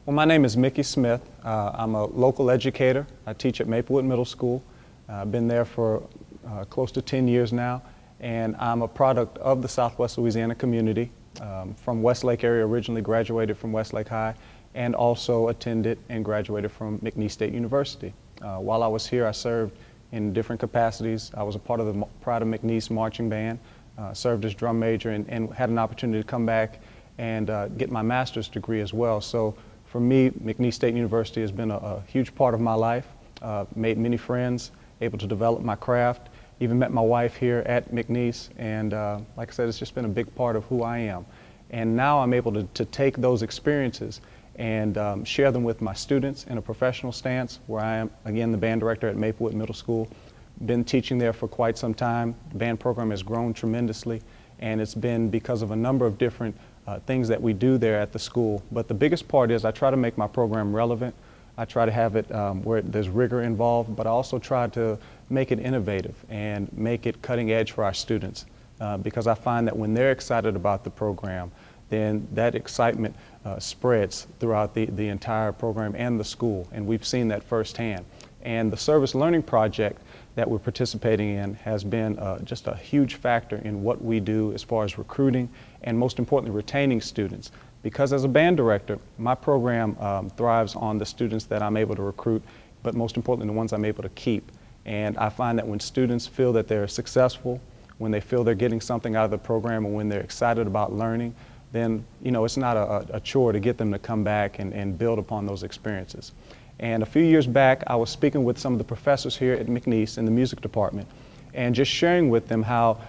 Well, my name is Mickey Smith. I'm a local educator. I teach at Maplewood Middle School. I've been there for close to 10 years now, and I'm a product of the Southwest Louisiana community. From Westlake area, originally graduated from Westlake High, and also attended and graduated from McNeese State University. While I was here, I served in different capacities. I was a part of the Pride of McNeese marching band, served as drum major, and had an opportunity to come back and get my master's degree as well. So for me, McNeese State University has been a huge part of my life. Made many friends, able to develop my craft, even met my wife here at McNeese, and like I said, it's just been a big part of who I am. And now I'm able to take those experiences and share them with my students in a professional stance, where I am, again, the band director at Maplewood Middle School. Been teaching there for quite some time. The band program has grown tremendously, and it's been because of a number of different things that we do there at the school. But the biggest part is I try to make my program relevant. I try to have it where there's rigor involved, but I also try to make it innovative and make it cutting edge for our students, because I find that when they're excited about the program, then that excitement spreads throughout the entire program and the school, and we've seen that firsthand. And the Service Learning Project that we're participating in has been just a huge factor in what we do as far as recruiting and, most importantly, retaining students. Because as a band director, my program thrives on the students that I'm able to recruit, but most importantly, the ones I'm able to keep. And I find that when students feel that they're successful, when they feel they're getting something out of the program, and when they're excited about learning, then, you know, it's not a chore to get them to come back and build upon those experiences. And a few years back, I was speaking with some of the professors here at McNeese in the music department, and just sharing with them how,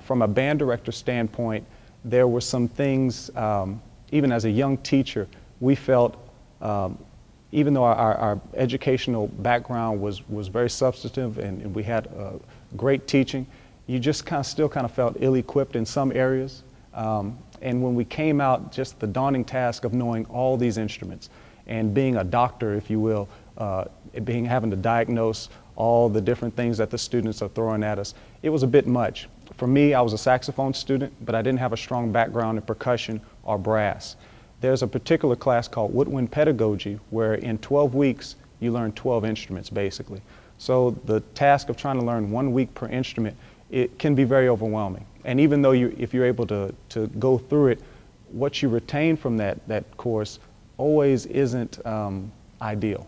from a band director standpoint, there were some things, even as a young teacher, we felt, even though our educational background was very substantive and we had great teaching, you just still felt ill-equipped in some areas. And when we came out, just the daunting task of knowing all these instruments and being a doctor, if you will, having to diagnose all the different things that the students are throwing at us, it was a bit much. For me, I was a saxophone student, but I didn't have a strong background in percussion or brass. There's a particular class called Woodwind Pedagogy, where in 12 weeks, you learn 12 instruments, basically. So the task of trying to learn 1 week per instrument, it can be very overwhelming. And even though if you're able to go through it, what you retain from that course always isn't ideal.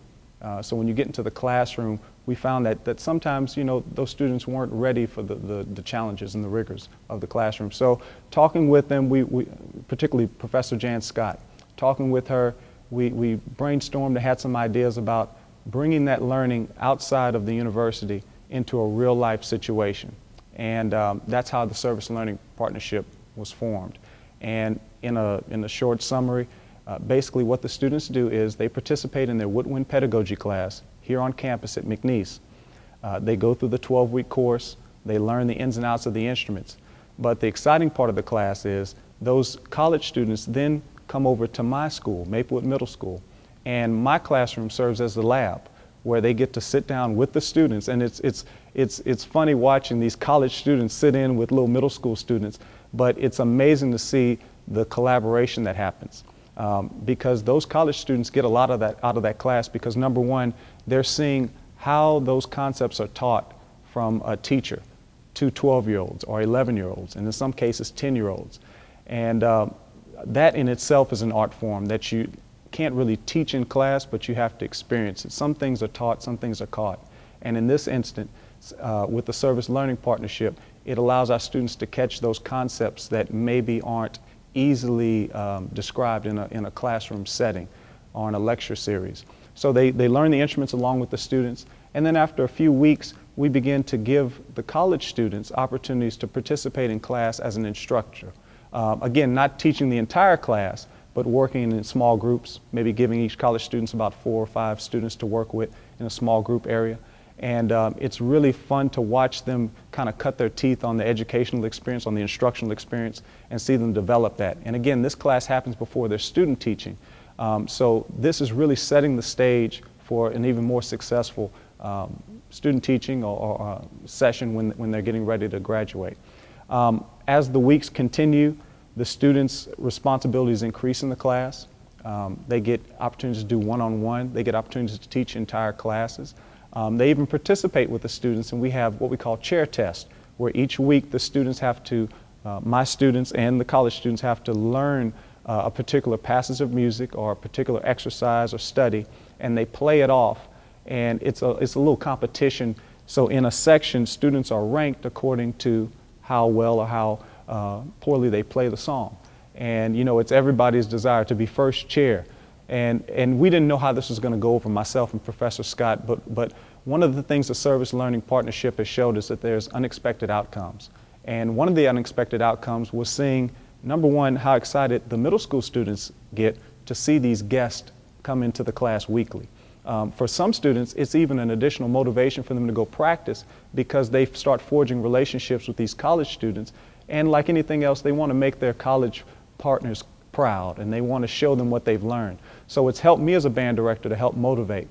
So when you get into the classroom, we found that sometimes, you know, those students weren't ready for the challenges and the rigors of the classroom. So talking with them, we particularly Professor Jan Scott, talking with her, we brainstormed and had some ideas about bringing that learning outside of the university into a real life situation. And that's how the Service Learning Partnership was formed. And in a short summary, basically what the students do is they participate in their Woodwind Pedagogy class here on campus at McNeese. They go through the 12-week course, they learn the ins and outs of the instruments. But the exciting part of the class is those college students then come over to my school, Maplewood Middle School, and my classroom serves as the lab, where they get to sit down with the students. And it's funny watching these college students sit in with little middle school students, but it's amazing to see the collaboration that happens. Because those college students get a lot of that out of that class, because number one, they're seeing how those concepts are taught from a teacher to 12-year-olds or 11-year-olds, and in some cases 10-year-olds. And that in itself is an art form that you can't really teach in class, but you have to experience it. Some things are taught, some things are caught. And in this instance, with the Service Learning Partnership, it allows our students to catch those concepts that maybe aren't easily described in a classroom setting or in a lecture series. So they learn the instruments along with the students, and then after a few weeks, we begin to give the college students opportunities to participate in class as an instructor. Again, not teaching the entire class, but working in small groups, maybe giving each college students about 4 or 5 students to work with in a small group area. And it's really fun to watch them cut their teeth on the educational experience, on the instructional experience, and see them develop that. And again, this class happens before their student teaching. So this is really setting the stage for an even more successful student teaching or session when they're getting ready to graduate. As the weeks continue, the students' responsibilities increase in the class. They get opportunities to do one-on-one. They get opportunities to teach entire classes. They even participate with the students, and we have what we call chair tests, where each week the students have to, my students and the college students have to learn a particular passage of music or a particular exercise or study, and they play it off. And it's a little competition. So in a section, students are ranked according to how well or how poorly they play the song. And you know, it's everybody's desire to be first chair. And we didn't know how this was going to go over, myself and Professor Scott, but one of the things the Service Learning Partnership has showed us that there's unexpected outcomes. And one of the unexpected outcomes was seeing, number one, how excited the middle school students get to see these guests come into the class weekly. For some students, it's even an additional motivation for them to go practice because they start forging relationships with these college students. And like anything else, they want to make their college partners proud and they want to show them what they've learned. So it's helped me as a band director to help motivate.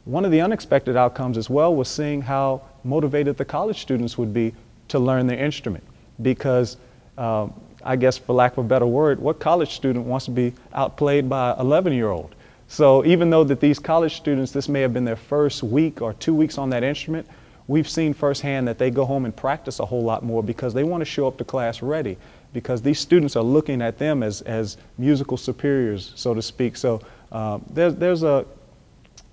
One of the unexpected outcomes as well was seeing how motivated the college students would be to learn their instrument. Because I guess for lack of a better word, what college student wants to be outplayed by an 11-year-old? So even though that these college students, this may have been their first week or 2 weeks on that instrument, we've seen firsthand that they go home and practice a whole lot more because they want to show up to class ready, because these students are looking at them as musical superiors, so to speak. So there's a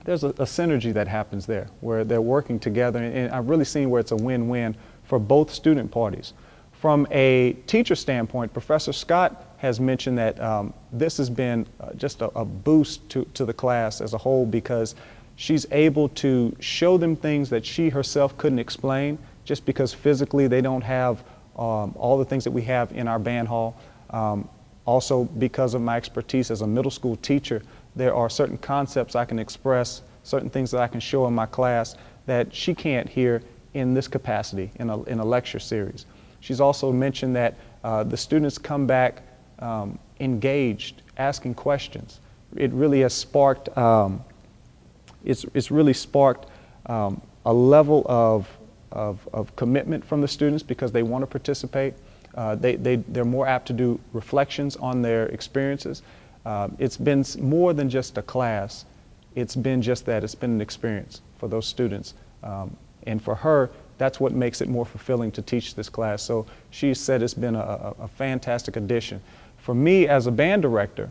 synergy that happens there where they're working together, and I've really seen where it's a win-win for both student parties. From a teacher standpoint, Professor Scott has mentioned that this has been just a boost to the class as a whole, because she's able to show them things that she herself couldn't explain just because physically they don't have all the things that we have in our band hall. Also, because of my expertise as a middle school teacher, there are certain concepts I can express, certain things that I can show in my class that she can't hear in this capacity in a lecture series. She's also mentioned that the students come back engaged, asking questions. It really has sparked, it's really sparked a level of commitment from the students because they want to participate. They're more apt to do reflections on their experiences. It's been more than just a class. It's been just that. It's been an experience for those students. And for her, that's what makes it more fulfilling to teach this class. So she said it's been a fantastic addition. For me as a band director,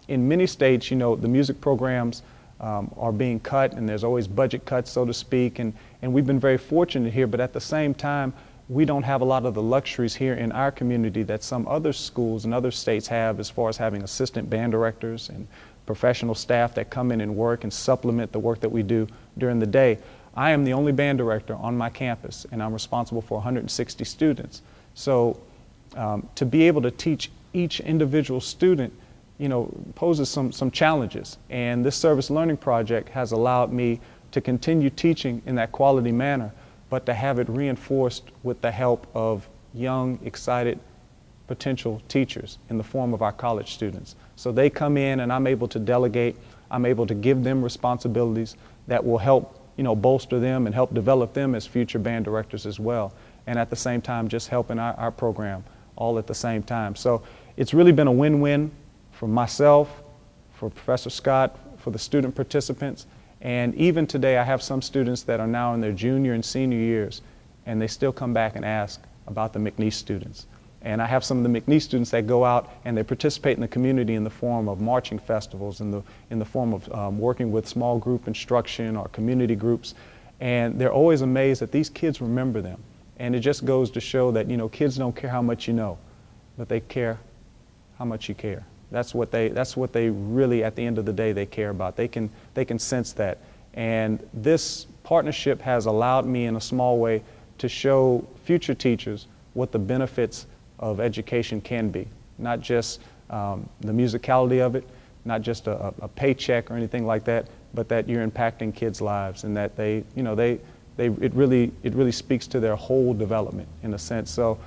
in many states, you know, the music programs are being cut and there's always budget cuts, so to speak, and we've been very fortunate here, but at the same time, we don't have a lot of the luxuries here in our community that some other schools and other states have, as far as having assistant band directors and professional staff that come in and work and supplement the work that we do during the day. I am the only band director on my campus, and I'm responsible for 160 students. So to be able to teach each individual student, you know, poses some challenges. And this service learning project has allowed me to continue teaching in that quality manner, but to have it reinforced with the help of young, excited, potential teachers in the form of our college students. So they come in and I'm able to delegate, I'm able to give them responsibilities that will help, you know, bolster them and help develop them as future band directors as well. And at the same time, just helping our program all at the same time. So it's really been a win-win for myself, for Professor Scott, for the student participants. And even today, I have some students that are now in their junior and senior years, and they still come back and ask about the McNeese students. And I have some of the McNeese students that go out and they participate in the community in the form of marching festivals, in the form of working with small group instruction or community groups. And they're always amazed that these kids remember them. And it just goes to show that, you know, kids don't care how much you know, but they care how much you care. That's what they really, at the end of the day, they care about. They can sense that. And this partnership has allowed me in a small way to show future teachers what the benefits of education can be. Not just the musicality of it, not just a paycheck or anything like that, but that you're impacting kids' lives and that they, you know, it really speaks to their whole development in a sense. So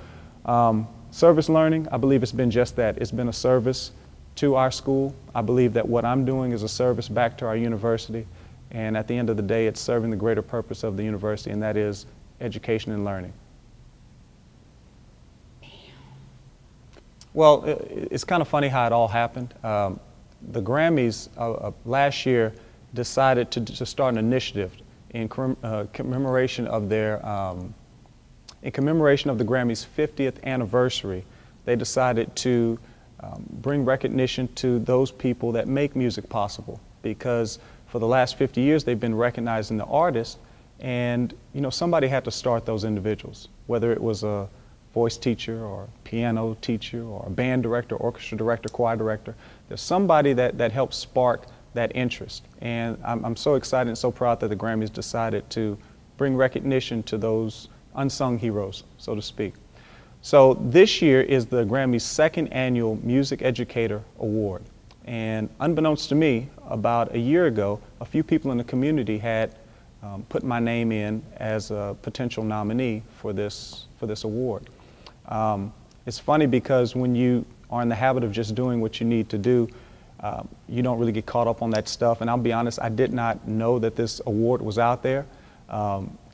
service learning, I believe it's been just that. It's been a service to our school. I believe that what I'm doing is a service back to our university. And at the end of the day, it's serving the greater purpose of the university, and that is education and learning. Well, it's kind of funny how it all happened. the Grammys last year decided to start an initiative in commemoration of in commemoration of the Grammys' 50th anniversary. They decided to bring recognition to those people that make music possible, because for the last 50 years they've been recognizing the artists, and somebody had to start those individuals, whether it was a voice teacher or piano teacher or a band director, orchestra director, choir director. There's somebody that helps spark that interest. And I'm so excited and so proud that the Grammys decided to bring recognition to those unsung heroes, so to speak. So this year is the Grammys' second annual Music Educator Award. And unbeknownst to me, about a year ago, a few people in the community had put my name in as a potential nominee for this award. It's funny because when you are in the habit of just doing what you need to do, you don't really get caught up on that stuff. And I'll be honest, I did not know that this award was out there.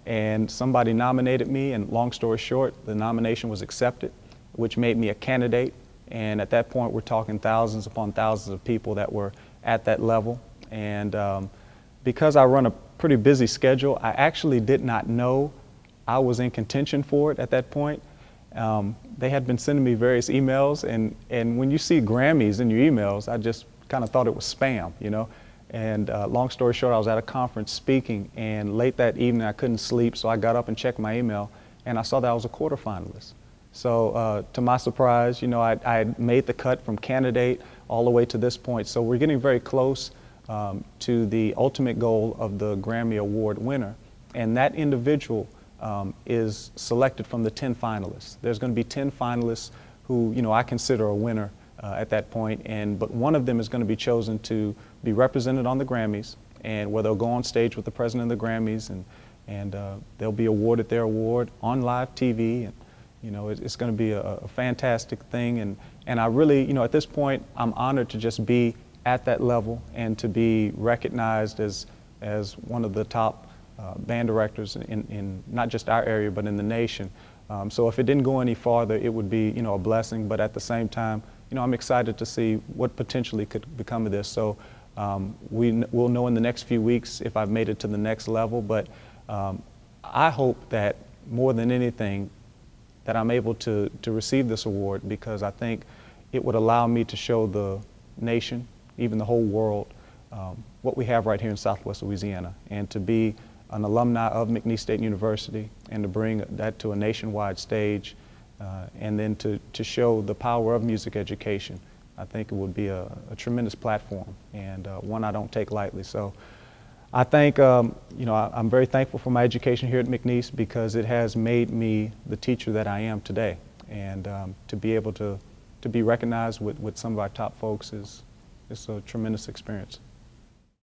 And somebody nominated me, and long story short, the nomination was accepted, which made me a candidate. And at that point, we're talking thousands upon thousands of people that were at that level. And because I run a pretty busy schedule, I actually did not know I was in contention for it at that point. They had been sending me various emails, and when you see Grammys in your emails, I just kind of thought it was spam, And long story short, I was at a conference speaking, and late that evening I couldn't sleep, so I got up and checked my email, and I saw that I was a quarterfinalist. So to my surprise, I had made the cut from candidate all the way to this point. So we're getting very close to the ultimate goal of the Grammy Award winner, and that individual is selected from the 10 finalists. There's going to be 10 finalists who, I consider a winner at that point, but one of them is going to be chosen to be represented on the Grammys, and where they'll go on stage with the president of the Grammys, and they'll be awarded their award on live TV, and it's going to be a fantastic thing, and I really, at this point, I'm honored to just be at that level and to be recognized as one of the top band directors in not just our area, but in the nation. So if it didn't go any farther, it would be, a blessing. But at the same time, I'm excited to see what potentially could become of this. So we'll know in the next few weeks if I've made it to the next level. But I hope that more than anything, that I'm able to receive this award, because I think it would allow me to show the nation, even the whole world, what we have right here in Southwest Louisiana, and to be an alumni of McNeese State University, and to bring that to a nationwide stage, and then to show the power of music education. I think it would be a tremendous platform, and one I don't take lightly. So I think, I'm very thankful for my education here at McNeese, because it has made me the teacher that I am today. And to be able to be recognized with some of our top folks is a tremendous experience.